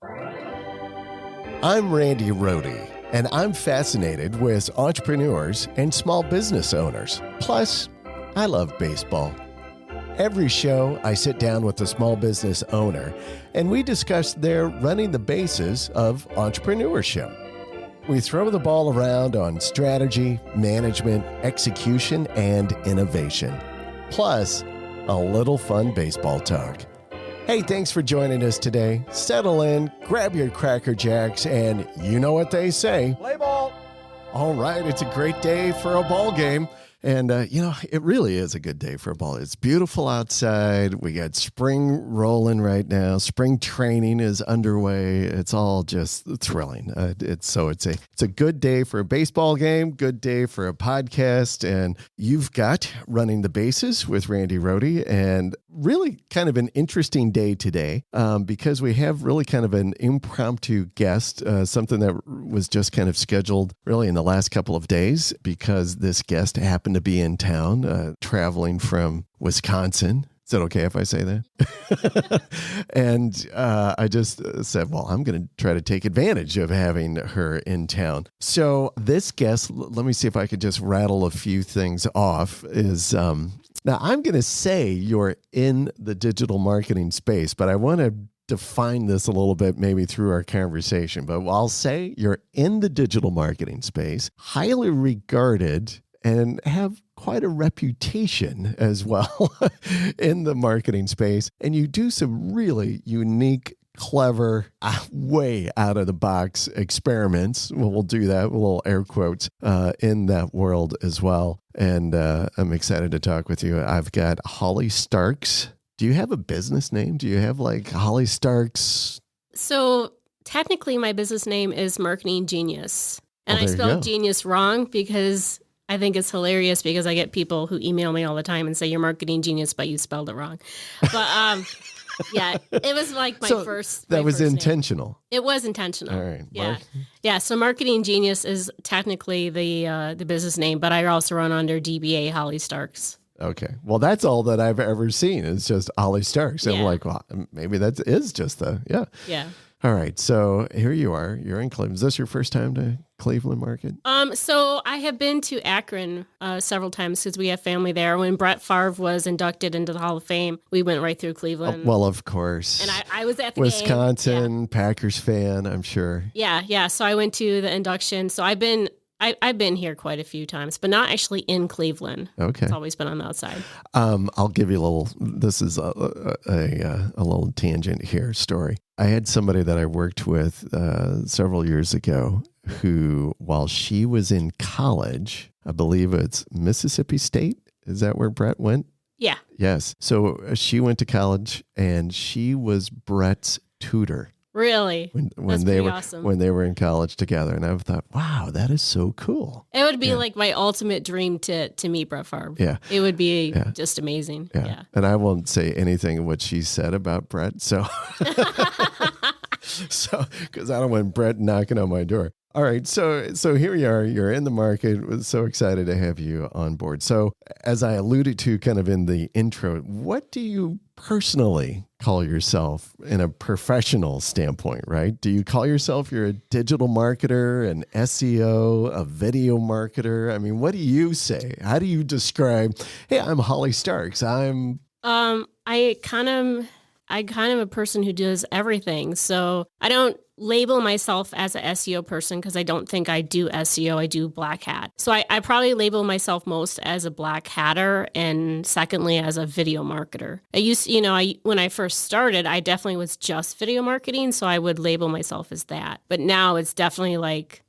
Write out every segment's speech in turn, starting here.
I'm Randy Rohde, and I'm fascinated with entrepreneurs and small business owners. Plus, I love baseball. Every show, I sit down with a small business owner, and we discuss their running the bases of entrepreneurship. We throw the ball around on strategy, management, execution, and innovation. Plus, a little fun baseball talk. Hey, thanks for joining us today. Settle in, grab your Cracker Jacks, and you know what they say. Play ball. All right, it's a great day for a ball game. And, it really is a good day for a ball. It's beautiful outside. We got spring rolling right now. Spring training is underway. It's all just thrilling. It's a good day for a baseball game, good day for a podcast. And you've got Running the Bases with Randy Rohde, and really kind of an interesting day today because we have really kind of an impromptu guest, something that was just kind of scheduled really in the last couple of days because this guest happened to be in town, traveling from Wisconsin. Is it okay if I say that? And I just said, well, I'm going to try to take advantage of having her in town. So this guest, let me see if I could just rattle a few things off, is now I'm going to say you're in the digital marketing space, but I want to define this a little bit maybe through our conversation. But I'll say you're in the digital marketing space, highly regarded, and have quite a reputation as well in the marketing space. And you do some really unique, clever, way out of the box experiments. We'll do that, little air quotes, in that world as well. And I'm excited to talk with you. I've got Holly Starks. Do you have a business name? Do you have like Holly Starks? So technically my business name is Marketing Genius. And I spelled genius wrong because I think it's hilarious because I get people who email me all the time and say you're marketing genius, but you spelled it wrong. But yeah, it was like my first. That was intentional. Name. It was intentional. All right. Yeah. Yeah. So Marketing Genius is technically the business name, but I also run under DBA Holly Starks. Okay. Well, that's all that I've ever seen. It's just Holly Starks. And I'm like, well, maybe that is just Yeah. All right. So here you are. You're in Cleveland. Is this your first time to Cleveland market? So I have been to Akron several times because we have family there. When Brett Favre was inducted into the Hall of Fame, we went right through Cleveland. Well, of course. And I was at the Wisconsin, game. Packers fan, I'm sure. Yeah. So I went to the induction. So I've been here quite a few times, but not actually in Cleveland. Okay. It's always been on the outside. I'll give you a little, this is a little tangent here story. I had somebody that I worked with several years ago who, while she was in college, I believe it's Mississippi State. Is that where Brett went? Yeah. Yes. So she went to college and she was Brett's tutor. Really? When they were in college together. And I thought, wow, that is so cool. It would be like my ultimate dream to meet Brett Favre. Yeah. It would be just amazing. Yeah. And I won't say anything of what she said about Brett. So, because I don't want Brett knocking on my door. All right. So here you are. You're in the market. We're so excited to have you on board. So as I alluded to kind of in the intro, what do you personally call yourself in a professional standpoint, right? Do you call yourself you're a digital marketer, an SEO, a video marketer? I mean, what do you say? How do you describe, hey, I'm Holly Starks. I kind of a person who does everything. So I don't label myself as an SEO person because I don't think I do SEO. I do black hat. So I probably label myself most as a black hatter and secondly as a video marketer. When I first started, I definitely was just video marketing. So I would label myself as that. But now it's definitely like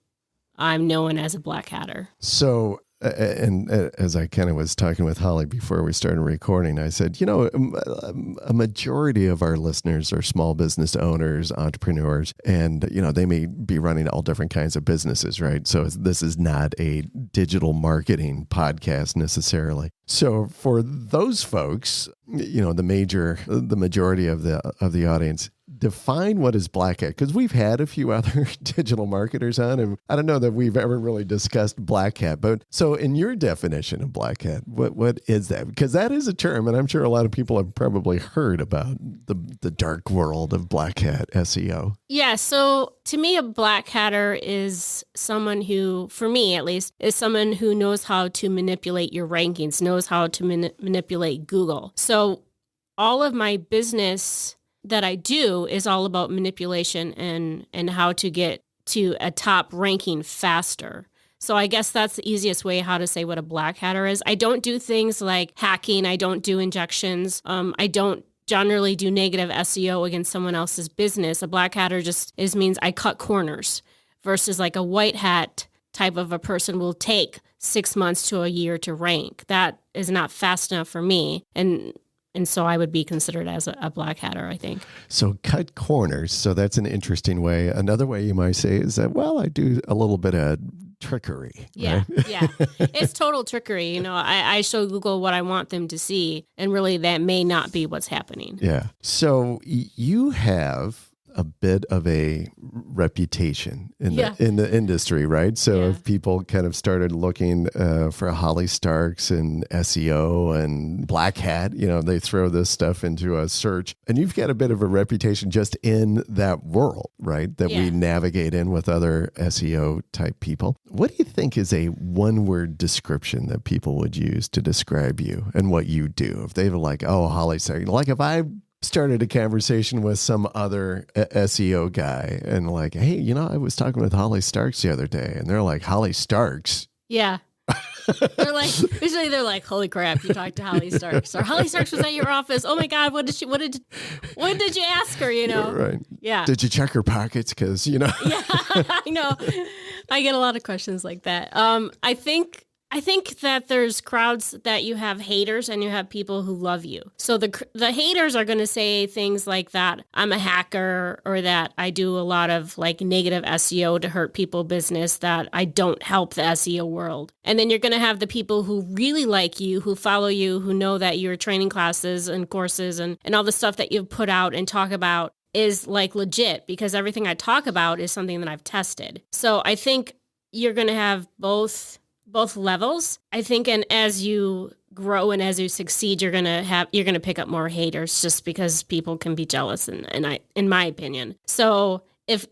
I'm known as a black hatter. So and as I kind of was talking with Holly before we started recording, I said, a majority of our listeners are small business owners, entrepreneurs, and, they may be running all different kinds of businesses, right? So this is not a digital marketing podcast necessarily. So for those folks, the majority of the audience, define what is black hat, because we've had a few other digital marketers on, and I don't know that we've ever really discussed black hat. But so in your definition of black hat, what is that? Because that is a term, and I'm sure a lot of people have probably heard about the dark world of black hat SEO. Yeah. So to me, a black hatter is someone who, for me at least, is someone who knows how to manipulate your rankings, knows how to manipulate Google. So all of my business that I do is all about manipulation and how to get to a top ranking faster. So I guess that's the easiest way how to say what a black hatter is. I don't do things like hacking. I don't do injections. I don't generally do negative SEO against someone else's business. A black hatter just means I cut corners versus like a white hat type of a person will take 6 months to a year to rank. That is not fast enough for me. And so I would be considered as a black hatter, I think. So cut corners. So that's an interesting way. Another way you might say is that, well, I do a little bit of trickery. Yeah, right? yeah. It's total trickery. You know, I show Google what I want them to see, and really that may not be what's happening. Yeah. So you have a bit of a reputation in the industry, right? So if people kind of started looking for Holly Starks and SEO and black hat, you know, they throw this stuff into a search, and you've got a bit of a reputation just in that world, right? That we navigate in with other SEO type people. What do you think is a one-word description that people would use to describe you and what you do? If they were like, oh, Holly Starks, like if I started a conversation with some other SEO guy and like, hey, you know, I was talking with Holly Starks the other day, and they're like, Holly Starks? Yeah. They're like, usually they're like, holy crap, you talked to Holly Starks, or Holly Starks was at your office. Oh my God, what did you ask her? You know? Right. Yeah. Did you check her pockets? Cause you know, yeah, I know. I get a lot of questions like that. I think that there's crowds that you have haters and you have people who love you. So the haters are going to say things like that I'm a hacker, or that I do a lot of like negative SEO to hurt people's business, that I don't help the SEO world. And then you're going to have the people who really like you, who follow you, who know that your training classes and courses and all the stuff that you've put out and talk about is like legit, because everything I talk about is something that I've tested. So I think you're going to have both levels, I think. And as you grow and as you succeed, you're going to pick up more haters, just because people can be jealous. In my opinion. So if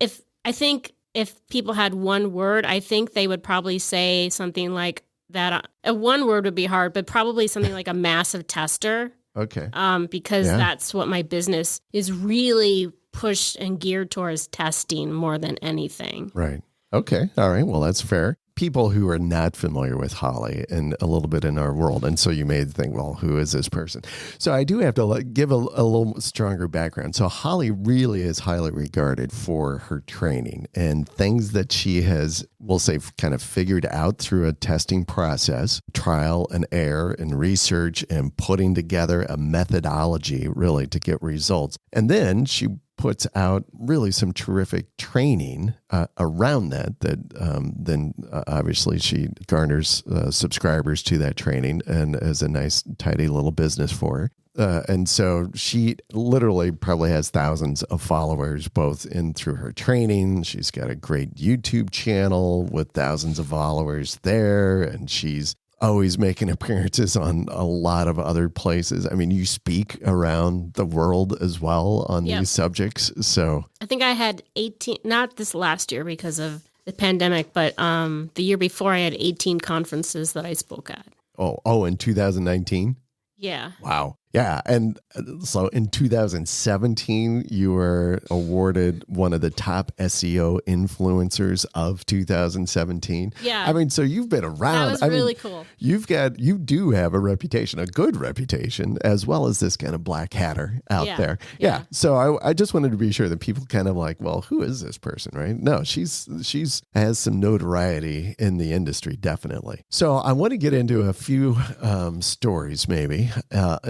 people had one word, I think they would probably say something like that. One word would be hard, but probably something like a massive tester. Okay. Because that's what my business is really pushed and geared towards, testing more than anything. Right. Okay. All right. Well, that's fair. People who are not familiar with Holly and a little bit in our world. And so you may think, well, who is this person? So I do have to give a little stronger background. So Holly really is highly regarded for her training and things that she has, we'll say, kind of figured out through a testing process, trial and error and research, and putting together a methodology really to get results. And then she puts out really some terrific training around that then obviously she garners subscribers to that training and as a nice, tidy little business for her. And so she literally probably has thousands of followers, both in through her training. She's got a great YouTube channel with thousands of followers there, and she's always making appearances on a lot of other places. I mean, you speak around the world as well on these subjects. So I think I had 18, not this last year because of the pandemic, but the year before I had 18 conferences that I spoke at. Oh, in 2019? Yeah. Wow. Yeah. And so in 2017, you were awarded one of the top SEO influencers of 2017. Yeah. I mean, so you've been around. That was really cool. You do have a reputation, a good reputation, as well as this kind of black hatter out there. Yeah. So I just wanted to be sure that people kind of like, well, who is this person, right? No, she's has some notoriety in the industry, definitely. So I want to get into a few stories maybe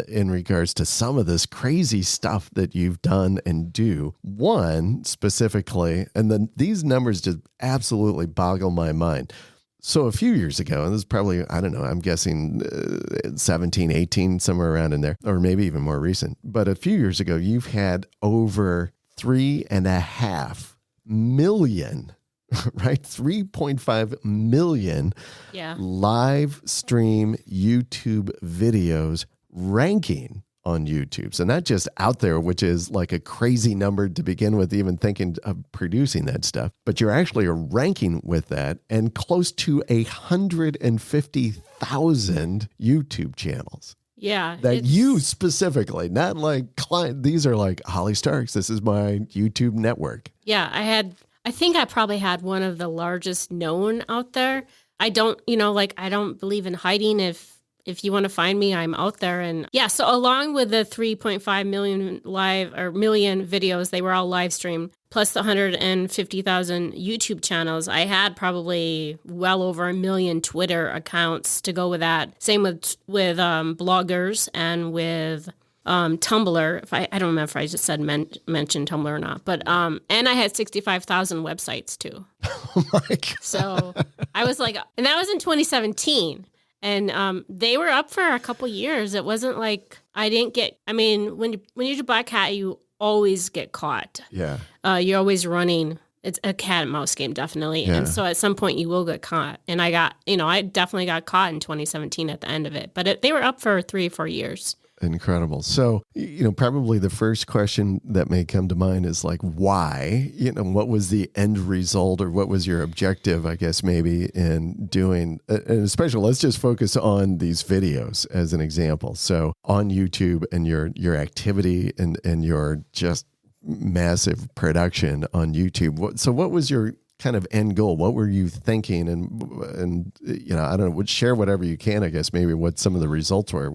in regards to some of this crazy stuff that you've done and do. One specifically, and then these numbers just absolutely boggle my mind. So a few years ago, and this is probably, I don't know, I'm guessing 17, 18, somewhere around in there, or maybe even more recent. But a few years ago, you've had over 3.5 million, right? 3.5 million live stream YouTube videos ranking on YouTube. So not just out there, which is like a crazy number to begin with, even thinking of producing that stuff, but you're actually ranking with that, and close to 150,000 YouTube channels. Yeah. That you specifically, not like client. These are like Holly Starks. This is my YouTube network. Yeah. I think I probably had one of the largest known out there. I don't believe in hiding. If you want to find me, I'm out there. And yeah, so along with the 3.5 million million videos, they were all live streamed, plus the 150,000 YouTube channels. I had probably well over 1 million Twitter accounts to go with that. Same with bloggers and with Tumblr. I don't remember if I just said mention Tumblr or not, but and I had 65,000 websites too. Oh my God. So I was like, and that was in 2017. And they were up for a couple years. It wasn't like I didn't get, I mean, when you do black hat, you always get caught. Yeah. You're always running. It's a cat and mouse game, definitely. Yeah. And so at some point you will get caught. And I definitely got caught in 2017 at the end of it. But they were up for 3 or 4 years. Incredible. So, probably the first question that may come to mind is like, why? What was the end result, or what was your objective, I guess, maybe in doing, and especially let's just focus on these videos as an example. So on YouTube and your activity and your just massive production on YouTube. So what was your kind of end goal? What were you thinking? And I don't know, share whatever you can, I guess, maybe what some of the results were.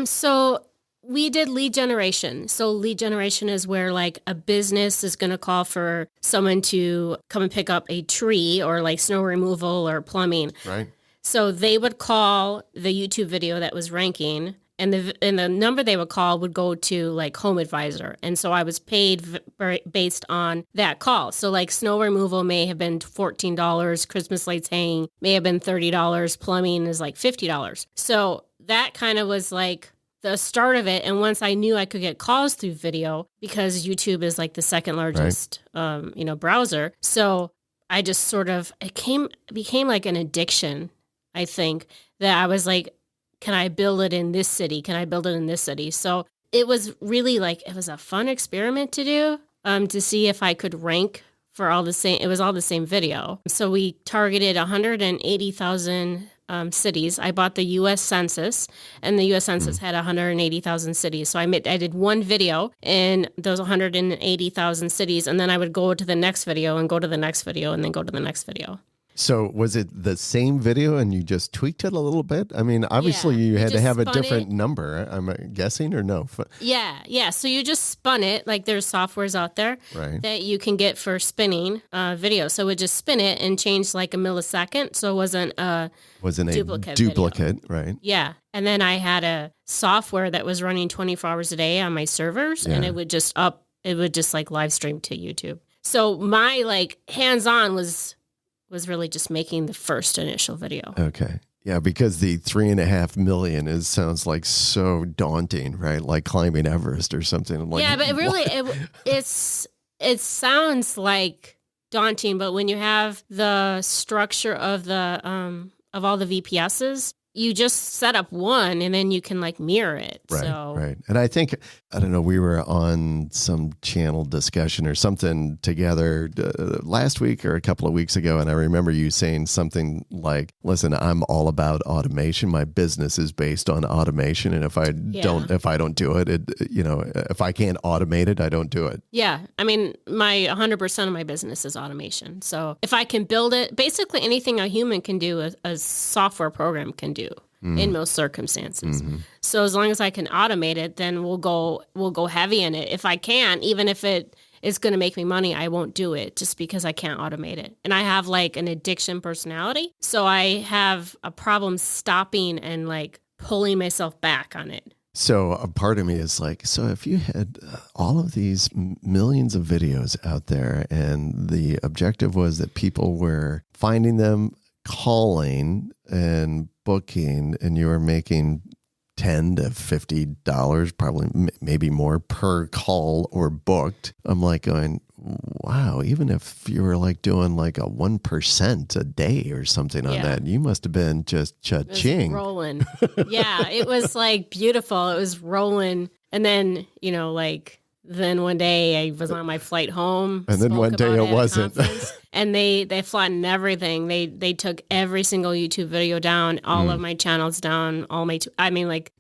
So we did lead generation. So lead generation is where like a business is going to call for someone to come and pick up a tree or like snow removal or plumbing. Right. So they would call the YouTube video that was ranking, and the number they would call would go to like Home Advisor. And so I was paid based on that call. So like snow removal may have been $14, Christmas lights hanging may have been $30, plumbing is like $50. So that kind of was like the start of it. And once I knew I could get calls through video, because YouTube is like the second largest, browser. So I just sort of, became like an addiction, I think, that I was like, can I build it in this city? Can I build it in this city? So it was really like, it was a fun experiment to do, to see if I could rank for all the same. It was all the same video. So we targeted 180,000 cities. I bought the U.S. Census, and the U.S. Census had 180,000 cities. So I did one video in those 180,000 cities, and then I would go to the next video and go to the next video and then go to the next video. So was it the same video and you just tweaked it a little bit? I mean, obviously you had to have a different number, I'm guessing, or no? Yeah. So you just spun it. Like there's softwares out there that you can get for spinning video. So it would just spin it and change like a millisecond. So it wasn't a duplicate video. Right? Yeah. And then I had a software that was running 24 hours a day on my servers, and it would just like live stream to YouTube. So my like hands-on was really just making the first initial video. Okay. Yeah, because the 3.5 million sounds like so daunting, right? Like climbing Everest or something. Like, yeah, but it sounds like daunting, but when you have the structure of the of all the VPSs, you just set up one and then you can like mirror it. Right. And I think, I don't know, we were on some channel discussion or something together last week or a couple of weeks ago. And I remember you saying something like, listen, I'm all about automation. My business is based on automation. And if I don't do it, if I can't automate it, I don't do it. Yeah. I mean, 100% of my business is automation. So if I can build it, basically anything a human can do, a software program can do. In most circumstances. Mm-hmm. So as long as I can automate it, then we'll go heavy in it. If I can't, even if it is going to make me money, I won't do it just because I can't automate it. And I have like an addiction personality. So I have a problem stopping and like pulling myself back on it. So a part of me is like, so if you had all of these millions of videos out there and the objective was that people were finding them, calling and booking, and you were making $10 to $50, probably maybe more per call or booked. I'm like going, wow, even if you were like doing like a 1% a day or something on that, you must have been just cha-ching. Rolling. Yeah, it was like beautiful. It was rolling. And then, then one day I was on my flight home. And then one day it wasn't. And they flattened everything. They took every single YouTube video down, all of my channels down,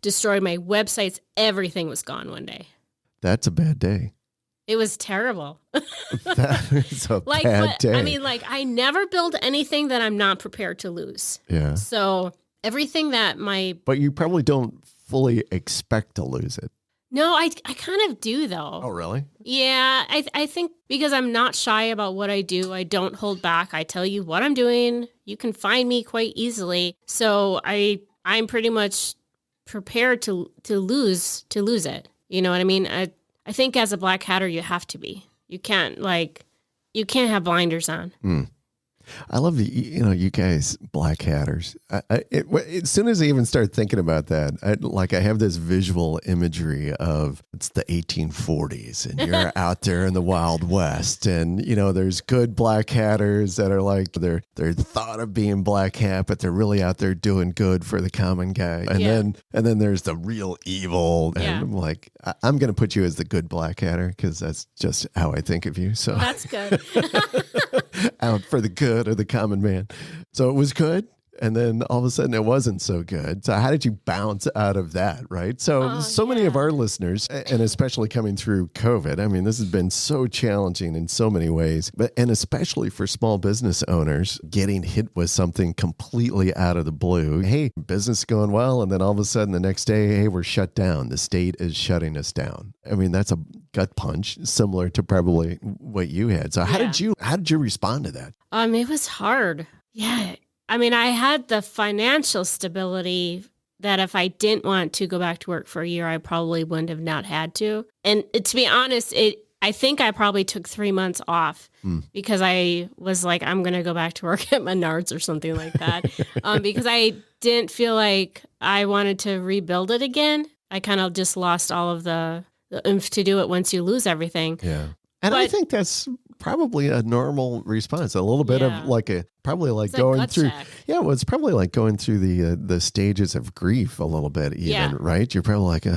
destroyed my websites. Everything was gone one day. That's a bad day. It was terrible. That is a bad day. I mean, I never build anything that I'm not prepared to lose. Yeah. So everything that But you probably don't fully expect to lose it. No, I kind of do, though. Oh, really? Yeah, I think because I'm not shy about what I do. I don't hold back. I tell you what I'm doing. You can find me quite easily. So I'm pretty much prepared to lose it. You know what I mean? I think as a black hatter, you have to be. You can't have blinders on. I love you guys, black hatters. As soon as I even start thinking about that, I have this visual imagery of it's the 1840s and you're out there in the Wild West, and there's good black hatters that are like they're thought of being black hat, but they're really out there doing good for the common guy. And then there's the real evil, and I'm like, I'm going to put you as the good black hatter because that's just how I think of you. So that's good. Out for the good of the common man. So it was good. And then all of a sudden it wasn't so good. So how did you bounce out of that, right? So many of our listeners, and especially coming through COVID, I mean, this has been so challenging in so many ways, and especially for small business owners getting hit with something completely out of the blue. Hey, business is going well. And then all of a sudden the next day, hey, we're shut down. The state is shutting us down. I mean, that's a gut punch similar to probably what you had. So how did you respond to that? It was hard. Yeah. I mean, I had the financial stability that if I didn't want to go back to work for a year, I probably wouldn't have not had to. And to be honest, I think I probably took 3 months off because I was like, I'm going to go back to work at Menards or something like that because I didn't feel like I wanted to rebuild it again. I kind of just lost all of the oomph to do it once you lose everything. Yeah. And I think that's probably a normal response. A little bit of going through. Check. Yeah, well, it's probably like going through the stages of grief a little bit, even, right? You're probably like, and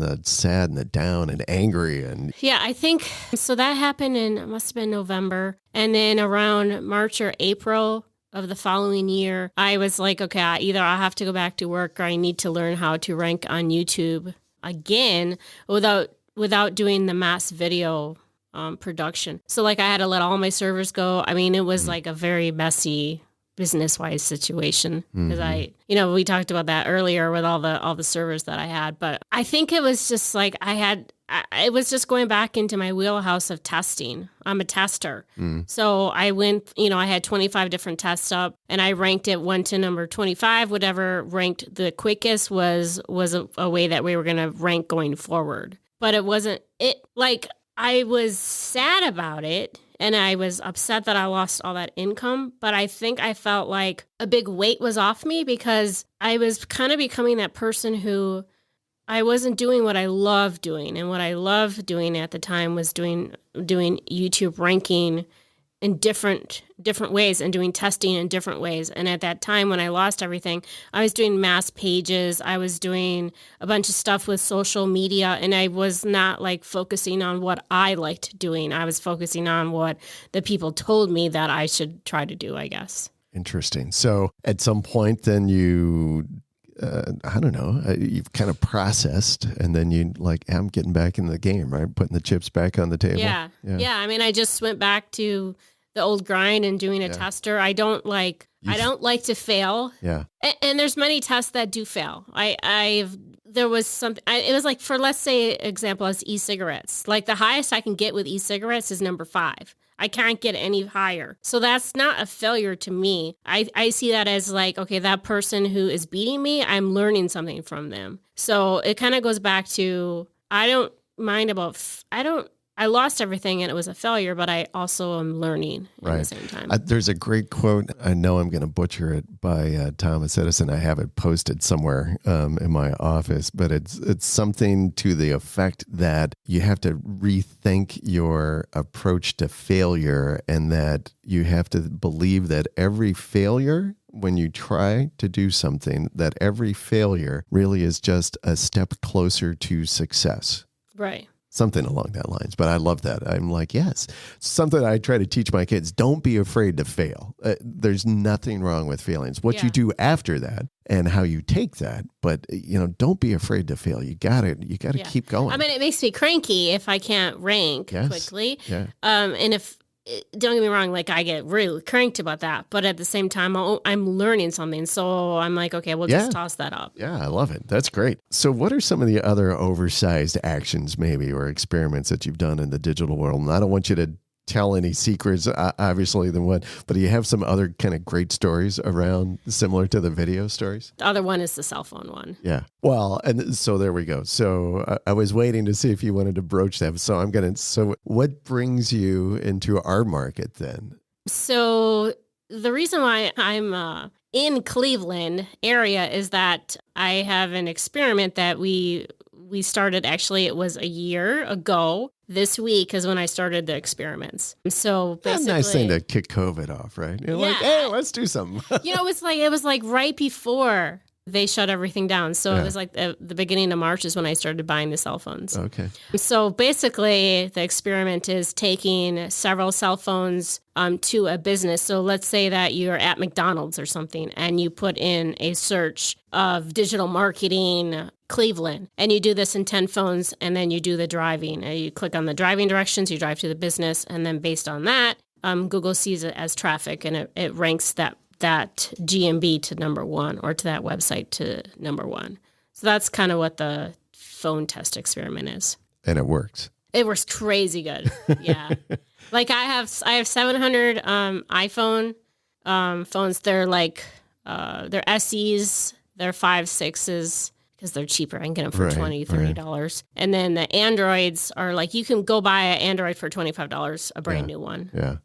the sad and the down and angry and. Yeah, I think so. That happened it must have been November, and then around March or April of the following year, I was like, okay, either I have to go back to work or I need to learn how to rank on YouTube again without doing the mass video production. So I had to let all my servers go. I mean, it was like a very messy business-wise situation because we talked about that earlier with all the servers that I had. But I think it was just it was just going back into my wheelhouse of testing. I'm a tester. So I went, I had 25 different tests up and I ranked it 1 to number 25. Whatever ranked the quickest was a way that we were going to rank going forward. But it wasn't I was sad about it and I was upset that I lost all that income, but I think I felt like a big weight was off me because I was kind of becoming that person who I wasn't doing what I loved doing. And what I loved doing at the time was doing YouTube ranking in different ways and doing testing in different ways. And at that time when I lost everything, I was doing mass pages. I was doing a bunch of stuff with social media, and I was not focusing on what I liked doing. I was focusing on what the people told me that I should try to do, I guess. Interesting. So at some point then you I don't know, you've kind of processed and then you I'm getting back in the game, right? Putting the chips back on the table. Yeah. I mean, I just went back to the old grind and doing a tester. I don't like to fail. Yeah. And there's many tests that do fail. There was something, it was for, let's say, example as e-cigarettes. The highest I can get with e-cigarettes is number 5. I can't get any higher. So that's not a failure to me. I see that as okay, that person who is beating me, I'm learning something from them. So it kind of goes back to, I don't I lost everything and it was a failure, but I also am learning at the same time. There's a great quote. I know I'm going to butcher it by Thomas Edison. I have it posted somewhere in my office, but it's something to the effect that you have to rethink your approach to failure, and that you have to believe that every failure, when you try to do something, that every failure really is just a step closer to success. Right. Something along that lines. But I love that. I'm like, yes, something I try to teach my kids. Don't be afraid to fail. There's nothing wrong with failings. What you do after that and how you take that. But, don't be afraid to fail. You got to keep going. I mean, it makes me cranky if I can't rank quickly. Yeah. And if, don't get me wrong, like I get really cranked about that, but at the same time, I'm learning something. So I'm like, okay, we'll just toss that up. Yeah, I love it. That's great. So what are some of the other oversized actions maybe, or experiments that you've done in the digital world? And I don't want you to tell any secrets, obviously, but do you have some other kind of great stories around similar to the video stories? The other one is the cell phone one. Yeah. Well, and so there we go. So I was waiting to see if you wanted to broach that. So what brings you into our market then? So the reason why I'm in Cleveland area is that I have an experiment that we started. Actually, it was a year ago. This week is when I started the experiments. So basically, a nice thing to kick COVID off, right? You're like, hey, let's do something. It was like right before they shut everything down. So it was like the beginning of March is when I started buying the cell phones. Okay. So basically, the experiment is taking several cell phones to a business. So let's say that you're at McDonald's or something, and you put in a search of digital marketing Cleveland, and you do this in 10 phones, and then you do the driving. You click on the driving directions, you drive to the business, and then based on that, Google sees it as traffic, and it ranks that GMB to number one, or to that website to number one. So that's kind of what the phone test experiment is. And it works. It works crazy good. Yeah. Like I have 700 iPhone phones. They're like they're SEs, they're 5, 6s. Because they're cheaper. I can get them for $20, $30. And then the Androids are like, you can go buy an Android for $25, a brand new one. Yeah.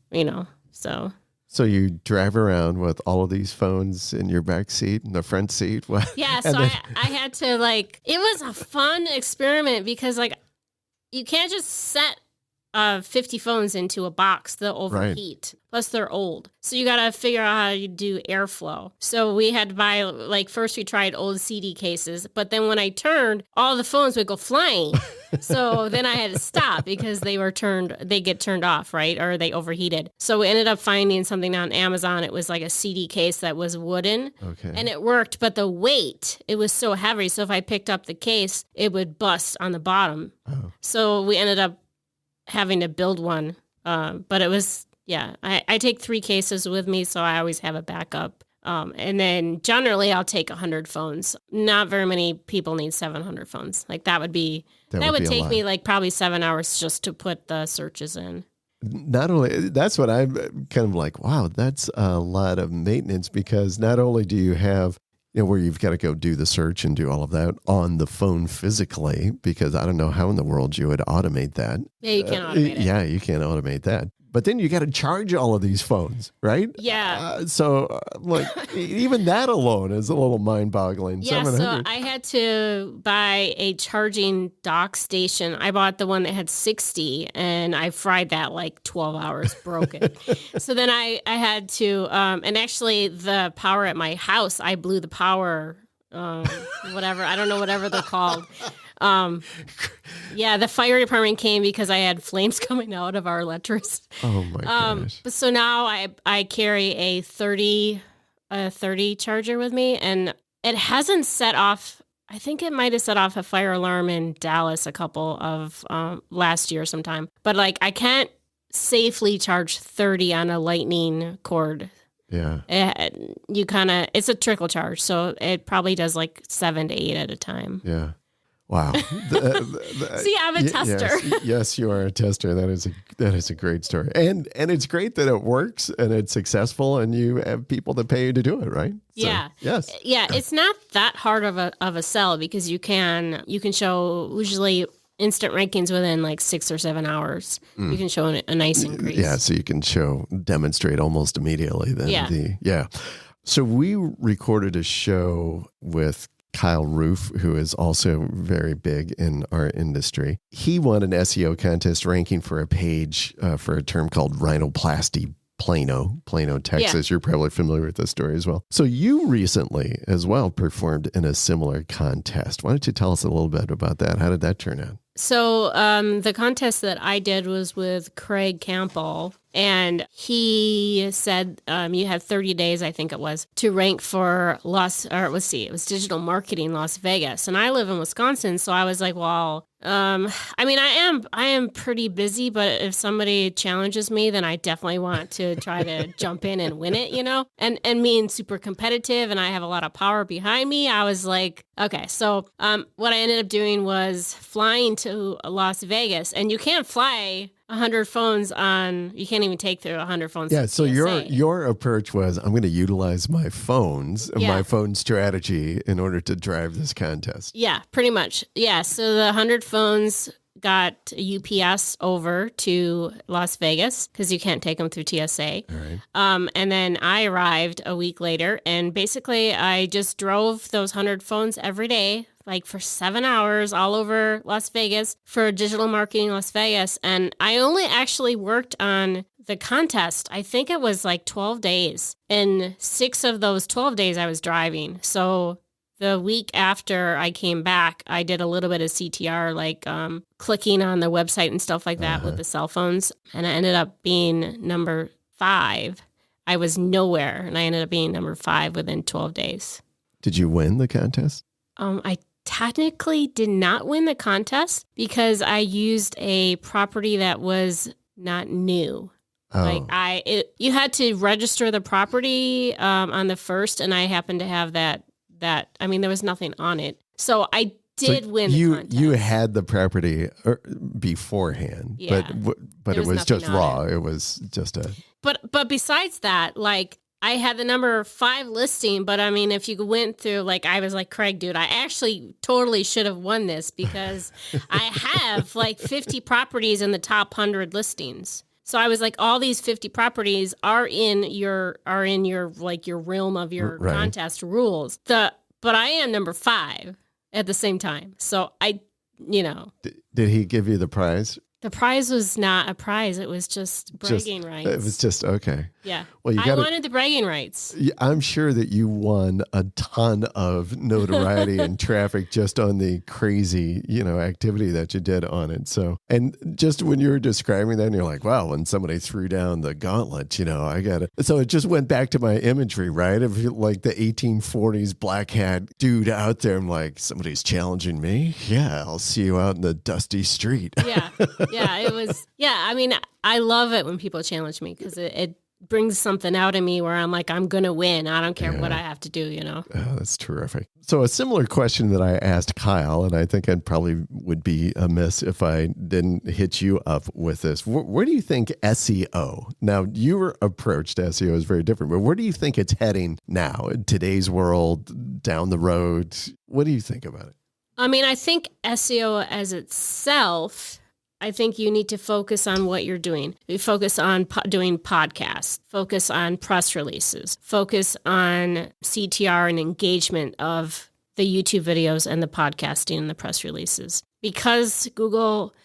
So you drive around with all of these phones in your back seat and the front seat? Yeah, so I had to it was a fun experiment because you can't just set 50 phones into a box. They'll overheat. Plus they're old. So you got to figure out how you do airflow. So we had to buy, first we tried old CD cases, but then when I turned, all the phones would go flying. So then I had to stop because they get turned off, right? Or they overheated. So we ended up finding something on Amazon. It was like a CD case that was wooden. Okay. And it worked, but the weight, it was so heavy. So if I picked up the case, it would bust on the bottom. Oh. So we ended up having to build one. But it was, I take 3 cases with me, so I always have a backup. And then generally I'll take 100 phones. Not very many people need 700 phones. That would take me probably 7 hours just to put the searches in. Not only, that's what I'm kind of like, wow, that's a lot of maintenance, because not only do you have where you've got to go do the search and do all of that on the phone physically, because I don't know how in the world you would automate that. Yeah, you can't automate it. Yeah, you can't automate that. But then you got to charge all of these phones, right? Yeah. Even that alone is a little mind-boggling. Yeah, so I had to buy a charging dock station. I bought the one that had 60, and I fried that 12 hours, broke it. So then I had to, and actually the power at my house, I blew the power, whatever, I don't know, whatever they're called. The fire department came because I had flames coming out of our electricity. Oh my gosh. So now I carry a 30 charger with me, and it hasn't set off. I think it might have set off a fire alarm in Dallas a couple of last year sometime. But I can't safely charge 30 on a lightning cord. Yeah. It's a trickle charge, so it probably does 7 to 8 at a time. Yeah. Wow. See, I'm a tester. Yes, you are a tester. That is a great story. And it's great that it works and it's successful and you have people that pay you to do it, right? Yeah. So, yes. Yeah, it's not that hard of a sell, because you can show, usually instant rankings within like 6 or 7 hours. You can show a nice increase. Yeah, so you can demonstrate almost immediately. Then So we recorded a show with Kyle Roof, who is also very big in our industry. He won an SEO contest ranking for a page for a term called rhinoplasty Plano, Texas. Yeah. You're probably familiar with this story as well. So you recently as well performed in a similar contest. Why don't you tell us a little bit about that? How did that turn out? So the contest that I did was with Craig Campbell, and he said you have 30 days, I think it was, to rank for it was digital marketing Las Vegas. And I live in Wisconsin, so I was like, well, I mean, I am pretty busy, but if somebody challenges me, then I definitely want to try to jump in and win it, and being super competitive, and I have a lot of power behind me. I was like, okay. So what I ended up doing was flying to Las Vegas, and you can't fly 100 phones you can't even take through 100 phones. Yeah. So your approach was, I'm going to utilize my phones and my phone strategy in order to drive this contest. Yeah, pretty much. Yeah. So the 100 phones got UPS over to Las Vegas because you can't take them through TSA. All right. And then I arrived a week later, and basically I just drove those 100 phones every day, like for 7 hours all over Las Vegas for digital marketing Las Vegas. And I only actually worked on the contest. I think it was like 12 days. And 6 of those 12 days I was driving. So the week after I came back, I did a little bit of CTR, like clicking on the website and stuff like that with the cell phones. And I ended up being number 5. I was nowhere, and I ended up being number 5 within 12 days. Did you win the contest? I technically did not win the contest because I used a property that was not new. Oh. You had to register the property on the first, and I happened to have that. I mean, there was nothing on it. So I did win the contest. You had the property beforehand, but it was just raw. It was just a... But besides that, like, I had the number 5 listing, but I mean, if you went through, like, I was like, Craig, dude, I actually totally should have won this because I have like 50 properties in the top 100 listings. So I was like, all these 50 properties are in your like your realm of your contest rules. But I am number 5 at the same time. So Did he give you the prize? The prize was not a prize. It was just bragging rights. It was just, okay. Yeah. Well, I wanted the bragging rights. I'm sure that you won a ton of notoriety and traffic just on the crazy, activity that you did on it. So, and just when you were describing that, and you're like, wow, when somebody threw down the gauntlet, I got it. So it just went back to my imagery, right? Of like the 1840s black hat dude out there. I'm like, somebody's challenging me. Yeah, I'll see you out in the dusty street. Yeah. Yeah, it was. Yeah, I mean, I love it when people challenge me because it brings something out of me where I'm like, I'm going to win. I don't care what I have to do, Oh, that's terrific. So a similar question that I asked Kyle, and I think I probably would be amiss if I didn't hit you up with this. Where do you think SEO, now your approach to SEO is very different, but where do you think it's heading now in today's world, down the road? What do you think about it? I mean, I think SEO as itself, I think you need to focus on what you're doing. You focus on doing podcasts, focus on press releases, focus on CTR and engagement of the YouTube videos and the podcasting and the press releases. Because Google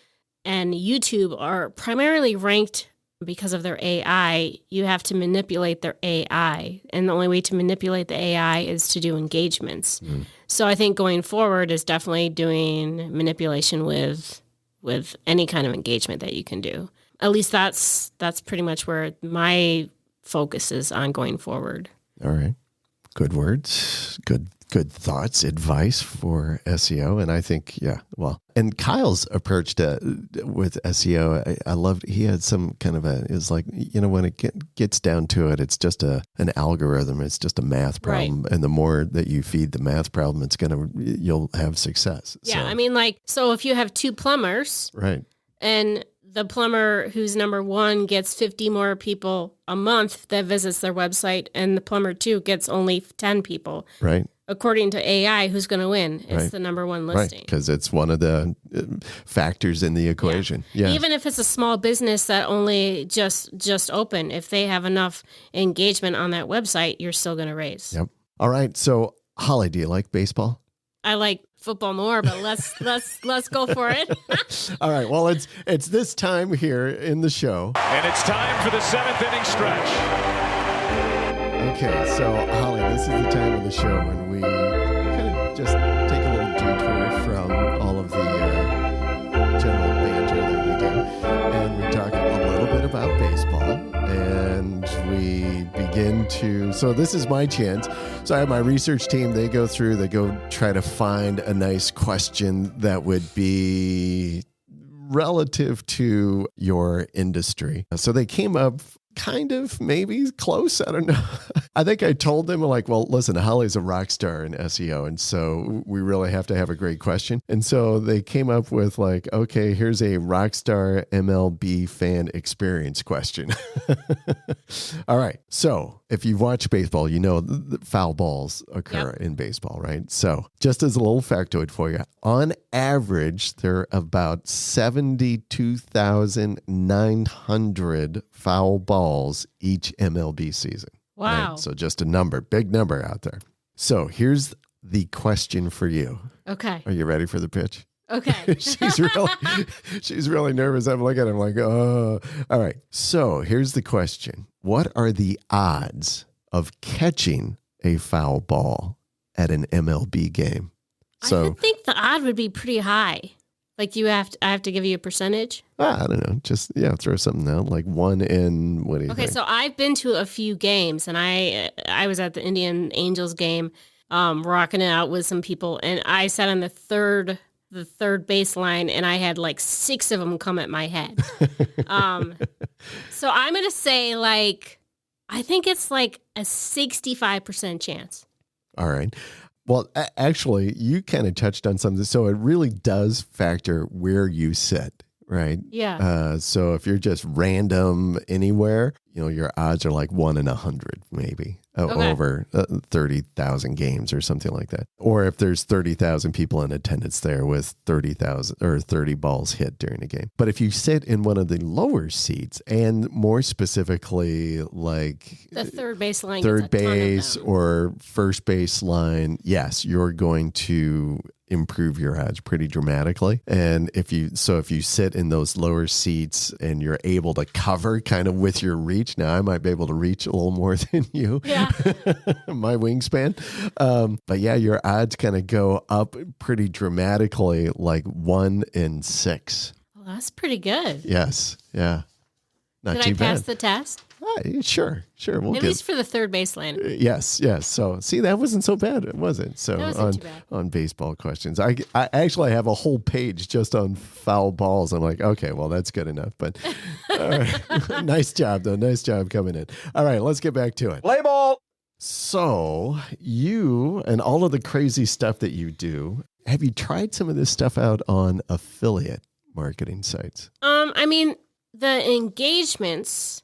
and YouTube are primarily ranked because of their AI, you have to manipulate their AI. And the only way to manipulate the AI is to do engagements. So I think going forward is definitely doing manipulation with any kind of engagement that you can do. At least that's pretty much where my focus is on going forward. All right. Good words. Good thoughts, advice for SEO. And I think, and Kyle's approach with SEO, I loved, he had some kind of it's like, when it gets down to it, it's just an algorithm. It's just a math problem. Right. And the more that you feed the math problem, you'll have success. Yeah. So. I mean, so if you have 2 plumbers. Right. And the plumber who's number 1 gets 50 more people a month that visits their website, and the plumber 2 gets only 10 people. Right. according to AI, who's going to win? It's the number one listing. Right, because it's one of the factors in the equation. Yeah. Even if it's a small business that only just opened, if they have enough engagement on that website, you're still going to raise. Yep. All right. So, Holly, do you like baseball? I like football more, but let's go for it. All right. Well, it's this time here in the show. And it's time for the 7th inning stretch. Okay, so Holly, this is the time of the show when we kind of just take a little detour from all of the general banter that we do, and we talk a little bit about baseball, and we begin to, so this is my chance. So I have my research team, they go try to find a nice question that would be relative to your industry. So they came up kind of maybe close. I don't know. I think I told them like, well, listen, Holly's a rock star in SEO. And so we really have to have a great question. And so they came up with like, okay, here's a rock star MLB fan experience question. All right. So if you've watched baseball, you know the foul balls occur in baseball, right? So just as a little factoid for you, on average, there are about 72,900 foul balls each MLB season. Wow. Right? So just a number, big number out there. So here's the question for you. Okay. Are you ready for the pitch? Okay. she's really nervous. I'm looking at him like, oh. All right. So here's the question. What are the odds of catching a foul ball at an MLB game? So I would think the odd would be pretty high. Like I have to give you a percentage? I don't know. Just, throw something out. Like 1 in, what do you think? Okay, so I've been to a few games, and I was at the Indian Angels game, rocking it out with some people, and I sat on the third baseline, and I had like 6 of them come at my head. So I'm going to say I think it's like a 65% chance. All right. Well, actually, you kind of touched on something. So it really does factor where you sit, right? Yeah. So if you're just random anywhere, your odds are like 1 in 100, maybe over 30,000 games or something like that. Or if there's 30,000 people in attendance there with 30,000 or 30 balls hit during a game. But if you sit in one of the lower seats, and more specifically like the third baseline, third base or first base line, yes, you're going to improve your odds pretty dramatically. And if you sit in those lower seats and you're able to cover kind of with your reach, now I might be able to reach a little more than you, my wingspan. But yeah, your odds kind of go up pretty dramatically, like 1 in 6. Well, that's pretty good. Yes. Yeah. Not Did too I pass bad. the test? Sure. We'll At least for the third baseline. Yes. So see, that wasn't so bad, was it? So that wasn't too bad. On baseball questions, I actually have a whole page just on foul balls. I'm like, okay, well, that's good enough. But all right. Nice job, though. Nice job coming in. All right, let's get back to it. Play ball. So you and all of the crazy stuff that you do, have you tried some of this stuff out on affiliate marketing sites? I mean, the engagements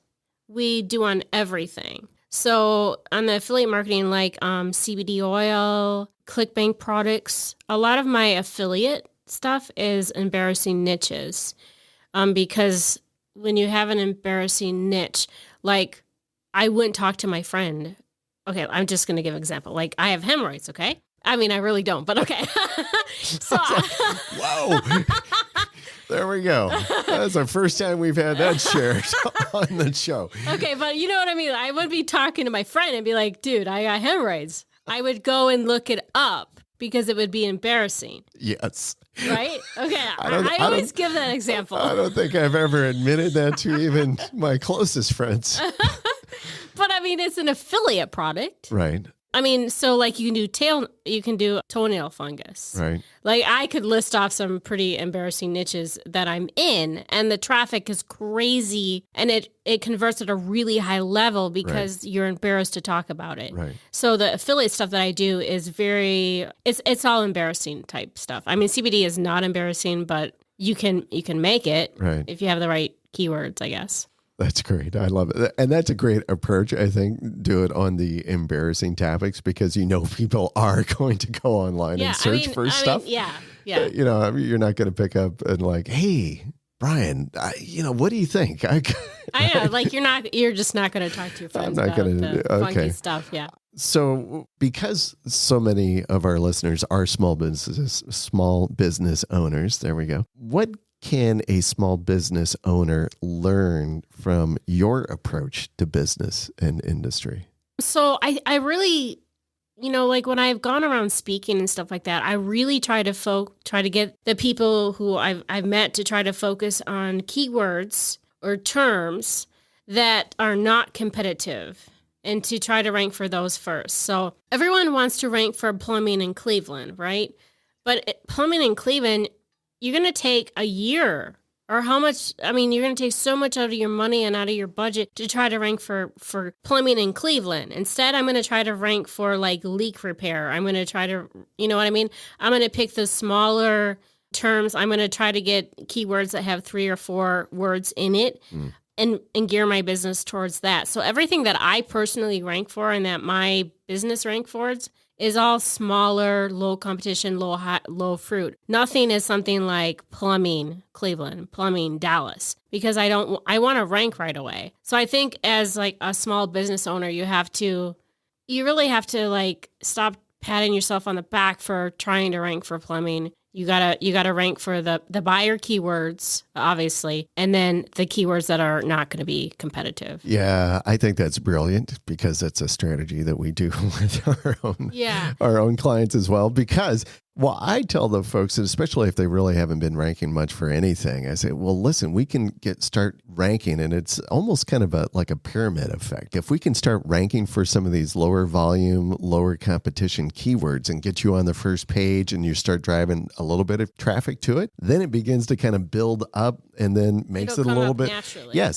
we do on everything. So on the affiliate marketing, like CBD oil, ClickBank products, a lot of my affiliate stuff is embarrassing niches. Because when you have an embarrassing niche, like I wouldn't talk to my friend. Okay, I'm just going to give an example. Like I have hemorrhoids, okay? I mean, I really don't, but okay. Whoa. There we go. That's the first time we've had that shared on the show. Okay, but you know what I mean? I would be talking to my friend and be like, dude, I got hemorrhoids. I would go and look it up because it would be embarrassing. Yes. Right? Okay. I always give that example. I don't think I've ever admitted that to even my closest friends. But I mean, it's an affiliate product. Right. I mean, so like you can do toenail fungus. Right. Like I could list off some pretty embarrassing niches that I'm in, and the traffic is crazy, and it converts at a really high level because you're embarrassed to talk about it. Right. So the affiliate stuff that I do is it's all embarrassing type stuff. I mean, CBD is not embarrassing, but you can make it right. if you have the right keywords, I guess. That's great. I love it. And that's a great approach. I think do it on the embarrassing topics because people are going to go online and search for stuff. Yeah. You're not going to pick up and like, hey, Brian, what do you think? I know, like you're just not going to talk to your friends about the funky stuff. Yeah. So because so many of our listeners are small business owners, there we go. What can a small business owner learn from your approach to business and industry? So I really, like when I've gone around speaking and stuff like that, I really try to get the people who I've met to try to focus on keywords or terms that are not competitive and to try to rank for those first. So everyone wants to rank for plumbing in Cleveland, right? But plumbing in Cleveland, you're going to take a year or you're going to take so much out of your money and out of your budget to try to rank for plumbing in Cleveland. Instead, I'm going to try to rank for like leak repair. I'm going to try to, you know what I mean? I'm going to pick the smaller terms. I'm going to try to get keywords that have 3 or 4 words in it and gear my business towards that. So everything that I personally rank for and that my business rank for is all smaller, low competition, low fruit. Nothing is something like plumbing Cleveland, plumbing Dallas, because I want to rank right away. So I think as like a small business owner, you really have to like stop patting yourself on the back for trying to rank for plumbing. You gotta rank for the buyer keywords, obviously, and then the keywords that are not going to be competitive. Yeah, I think that's brilliant because it's a strategy that we do with our own clients as well. Because I tell the folks, that especially if they really haven't been ranking much for anything, I say, well, listen, we can start ranking, and it's almost kind of like a pyramid effect. If we can start ranking for some of these lower volume, lower competition keywords and get you on the first page and you start driving a little bit of traffic to it, then it begins to kind of build up and then makes it a little bit,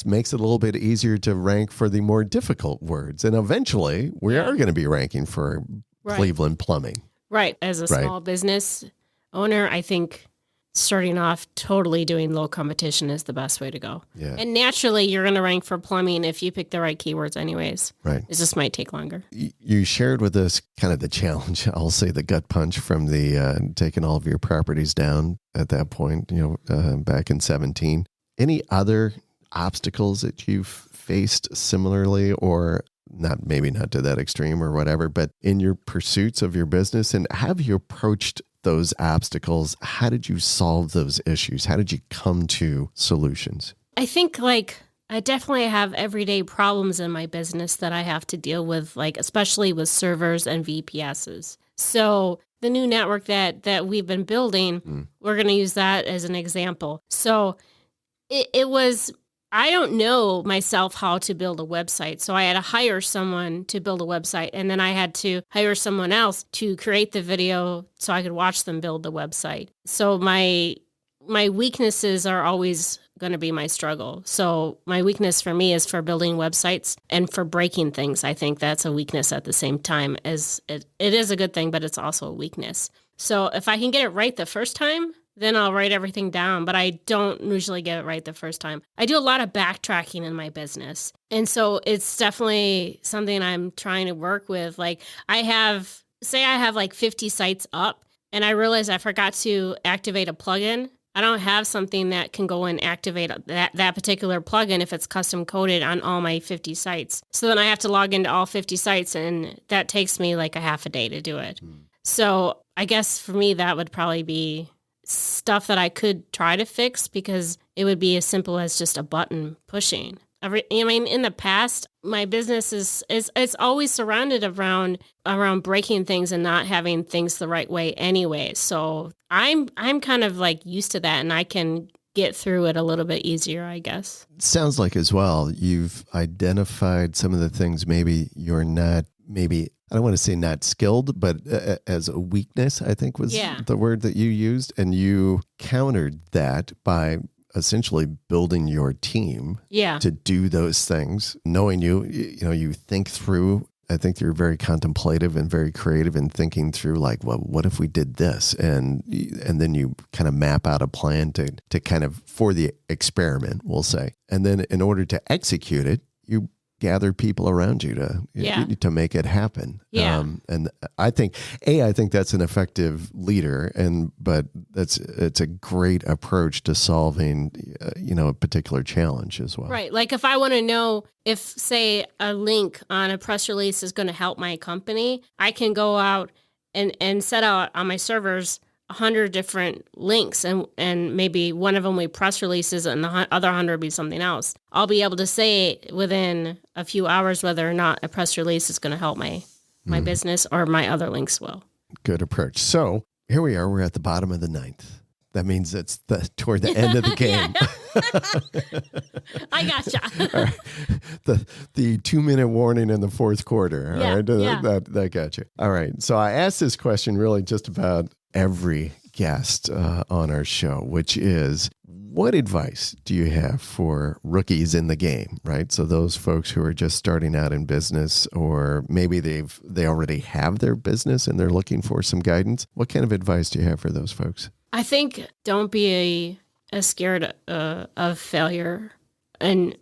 makes it a little bit easier to rank for the more difficult words. And eventually we are going to be ranking for Cleveland plumbing. Right. As a small business owner, I think starting off totally doing low competition is the best way to go. Yeah. And naturally, you're going to rank for plumbing if you pick the right keywords anyways. Right. It just might take longer. You shared with us kind of the challenge, I'll say the gut punch from the taking all of your properties down at that point, back in 2017. Any other obstacles that you've faced similarly, or maybe not to that extreme or whatever, but in your pursuits of your business? And have you approached those obstacles? How did you solve those issues? How did you come to solutions? I think I definitely have everyday problems in my business that I have to deal with, especially with servers and VPSs. So the new network that we've been building, we're going to use that as an example. So it was, I don't know myself how to build a website. So I had to hire someone to build a website. And then I had to hire someone else to create the video so I could watch them build the website. So my weaknesses are always going to be my struggle. So my weakness for me is for building websites and for breaking things. I think that's a weakness at the same time as it is a good thing, but it's also a weakness. So if I can get it right the first time, then I'll write everything down, but I don't usually get it right the first time. I do a lot of backtracking in my business. And so it's definitely something I'm trying to work with. I have 50 sites up and I realize I forgot to activate a plugin. I don't have something that can go and activate that particular plugin if it's custom coded on all my 50 sites. So then I have to log into all 50 sites and that takes me a half a day to do it. So I guess for me, that would probably be stuff that I could try to fix because it would be as simple as just a button pushing. In the past, my business is always surrounded around breaking things and not having things the right way anyway. So I'm kind of used to that and I can get through it a little bit easier, I guess. Sounds like as well, you've identified some of the things maybe you're not, I don't want to say not skilled, but as a weakness, I think was the word that you used. And you countered that by essentially building your team to do those things, knowing you think through I think you're very contemplative and very creative in thinking through like, well, what if we did this? And then you kind of map out a plan to kind of for the experiment, we'll say. And then in order to execute it, you gather people around you to make it happen. Yeah. And I think that's an effective leader, but it's a great approach to solving, a particular challenge as well. Right. Like if I want to know if, say, a link on a press release is going to help my company, I can go out and set out on my servers 100 different links, and maybe one of them will be press releases and the other 100 will be something else. I'll be able to say within a few hours whether or not a press release is going to help my business or my other links will. Good approach. So here we are. We're at the bottom of the ninth. That means it's toward the end of the game. I gotcha. All right. The 2-minute warning in the fourth quarter. All right. That got you. All right. So I asked this question really just about every guest on our show, which is, what advice do you have for rookies in the game, right? So those folks who are just starting out in business, or maybe they already have their business and they're looking for some guidance. What kind of advice do you have for those folks? I think don't be scared of failure. And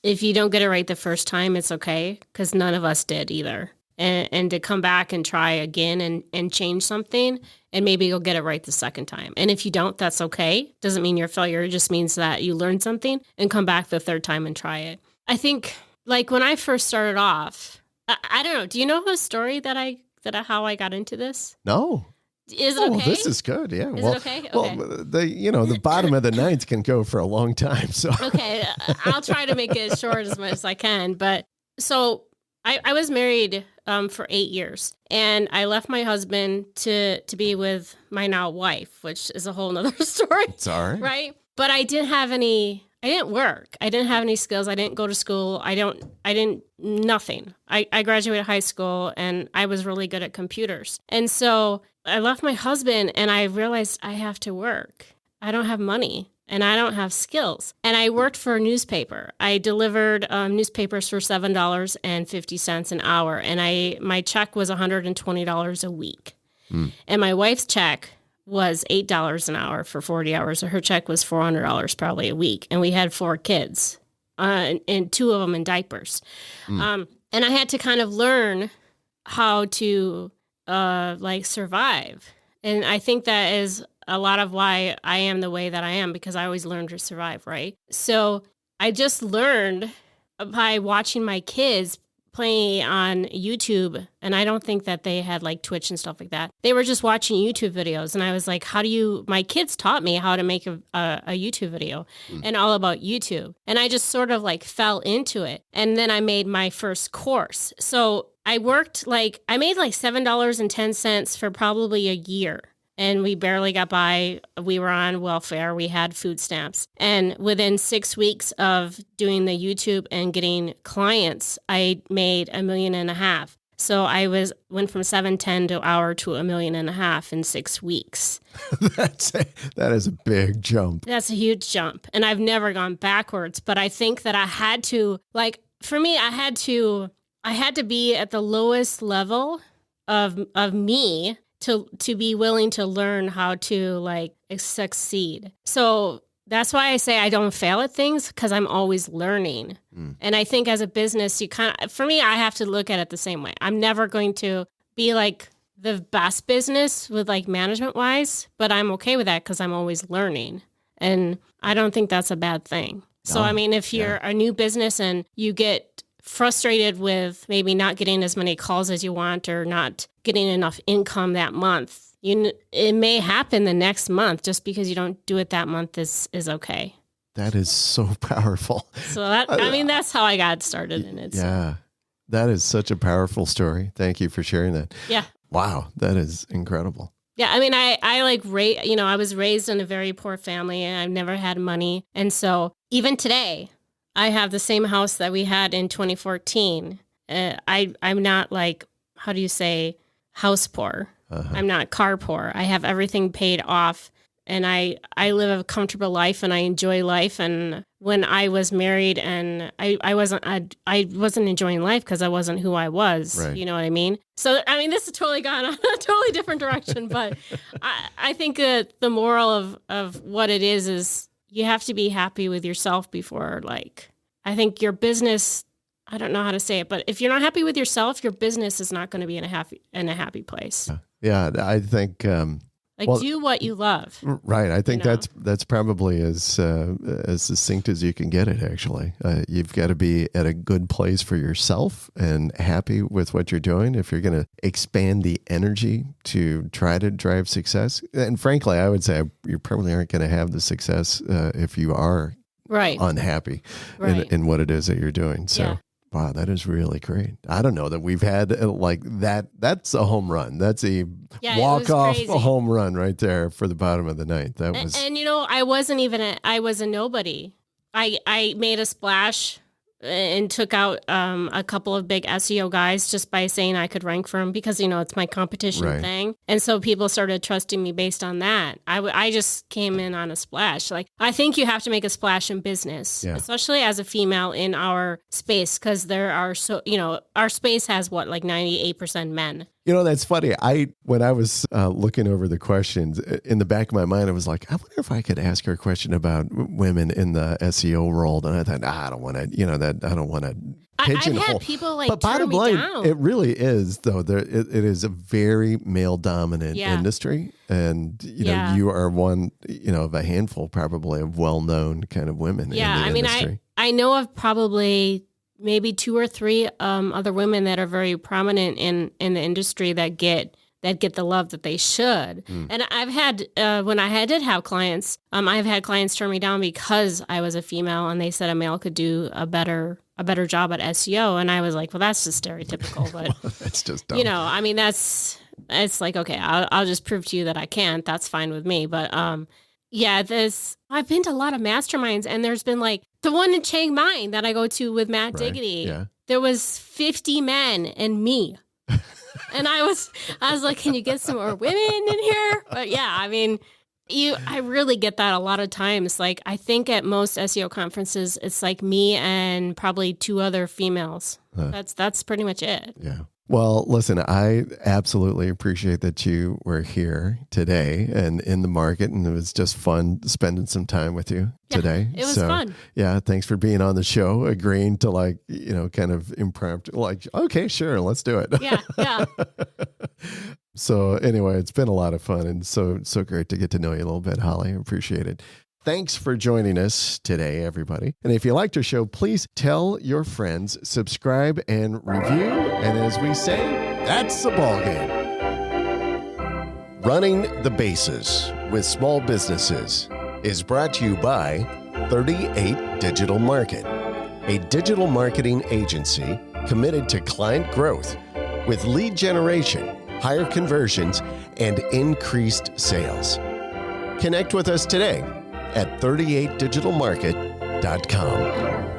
if you don't get it right the first time, it's okay, because none of us did either. And to come back and try again and change something, and maybe you'll get it right the second time. And if you don't, that's okay. Doesn't mean you're a failure. It just means that you learned something, and come back the third time and try it. I think, like when I first started off, I don't know. Do you know a story how I got into this? No. Is it okay? Well, this is good. Yeah. Is it okay? Okay. Well, the bottom of the ninth can go for a long time. So okay, I'll try to make it as short as much as I can. But so I was married for 8 years, and I left my husband to be with my now wife, which is a whole nother story. It's all right. Right? But I didn't work. I didn't have any skills. I didn't go to school. Nothing. I graduated high school, and I was really good at computers. And so I left my husband, and I realized I have to work. I don't have money, and I don't have skills. And I worked for a newspaper. I delivered newspapers for $7.50 an hour, and my check was $120 a week. And my wife's check was $8 an hour for 40 hours. So her check was $400 probably a week. And we had 4 kids, and 2 of them in diapers. And I had to kind of learn how to survive. And I think that is a lot of why I am the way that I am, because I always learned to survive, right? So I just learned by watching my kids playing on YouTube, and I don't think that they had like Twitch and stuff like that. They were just watching YouTube videos, and I was like, my kids taught me how to make a YouTube video and all about YouTube. And I just sort of like fell into it. And then I made my first course. So I made like $7.10 for probably a year. And we barely got by. We were on welfare. We had food stamps. And within 6 weeks of doing the YouTube and getting clients, I made $1.5 million. So I went from $7.10 to hour to $1.5 million in 6 weeks. That is a big jump. That's a huge jump. And I've never gone backwards. But I think that I had to, for me, I had to be at the lowest level of me to be willing to learn how to succeed. So that's why I say I don't fail at things, because I'm always learning. And I think as a business, for me, I have to look at it the same way. I'm never going to be like the best business with management wise, but I'm okay with that because I'm always learning. And I don't think that's a bad thing. So, I mean, if you're a new business and you get frustrated with maybe not getting as many calls as you want, or not getting enough income that month, it may happen the next month. Just because you don't do it that month is okay. That is so powerful. So that's how I got started in it. Yeah, that is such a powerful story. Thank you for sharing that. Yeah. Wow, that is incredible. Yeah, I mean, I was raised in a very poor family, and I've never had money, and so even today, I have the same house that we had in 2014. I'm not how do you say, house poor. I'm not car poor. I have everything paid off, and I live a comfortable life, and I enjoy life, and when I was married and I wasn't enjoying life because I wasn't who I was. Right. You know what I mean? So, I mean, this has totally gone on a totally different direction, but I think that the moral of what it is you have to be happy with yourself before, like, I think your business, I don't know how to say it, but if you're not happy with yourself, your business is not going to be in a happy place. Yeah, I think do what you love. Right. I think that's probably as succinct as you can get it, actually. You've got to be at a good place for yourself and happy with what you're doing if you're going to expand the energy to try to drive success. And frankly, I would say you probably aren't going to have the success if you are unhappy in what it is that you're doing. So. Yeah. Wow, that is really great. I don't know that we've had like that. That's a home run. That's a walk-off home run right there for the bottom of the ninth. That was, and I was a nobody. I made a splash and took out a couple of big SEO guys just by saying I could rank for them because, it's my competition thing. And so people started trusting me based on that. I just came in on a splash. Like, I think you have to make a splash in business, especially as a female in our space, because there are our space has 98% men. That's funny. When I was looking over the questions in the back of my mind, I was like, I wonder if I could ask her a question about women in the SEO world. And I thought, I don't want to, I don't want to pigeonhole. I've had people but bottom line, down. It really is though. It is a very male dominant industry. And, you are one, of a handful probably of well-known kind of women in the industry. I know of probably maybe 2 or 3 other women that are very prominent in the industry that get the love that they should. And I've had when I did have clients, I've had clients turn me down because I was a female and they said a male could do a better job at SEO, and I was like, well, that's just stereotypical. But well, that's just dumb. It's like, okay, I'll just prove to you that I can't. That's fine with me. But I've been to a lot of masterminds, and there's been like the one in Chiang Mai that I go to with Matt Diggity. Yeah. There was 50 men and me. And I was like, can you get some more women in here? But yeah, I really get that a lot of times. Like, I think at most SEO conferences, it's like me and probably 2 other females. That's pretty much it. Yeah. Well, listen, I absolutely appreciate that you were here today and in the market, and it was just fun spending some time with you today. It was fun. Yeah, thanks for being on the show, agreeing to kind of impromptu, okay, sure, let's do it. Yeah. So anyway, it's been a lot of fun and so great to get to know you a little bit, Holly. I appreciate it. Thanks for joining us today, everybody. And if you liked our show, please tell your friends, subscribe, and review. And as we say, that's the ball game. Running the Bases with Small Businesses is brought to you by 38 Digital Market, a digital marketing agency committed to client growth with lead generation, higher conversions, and increased sales. Connect with us today at 38digitalmarket.com.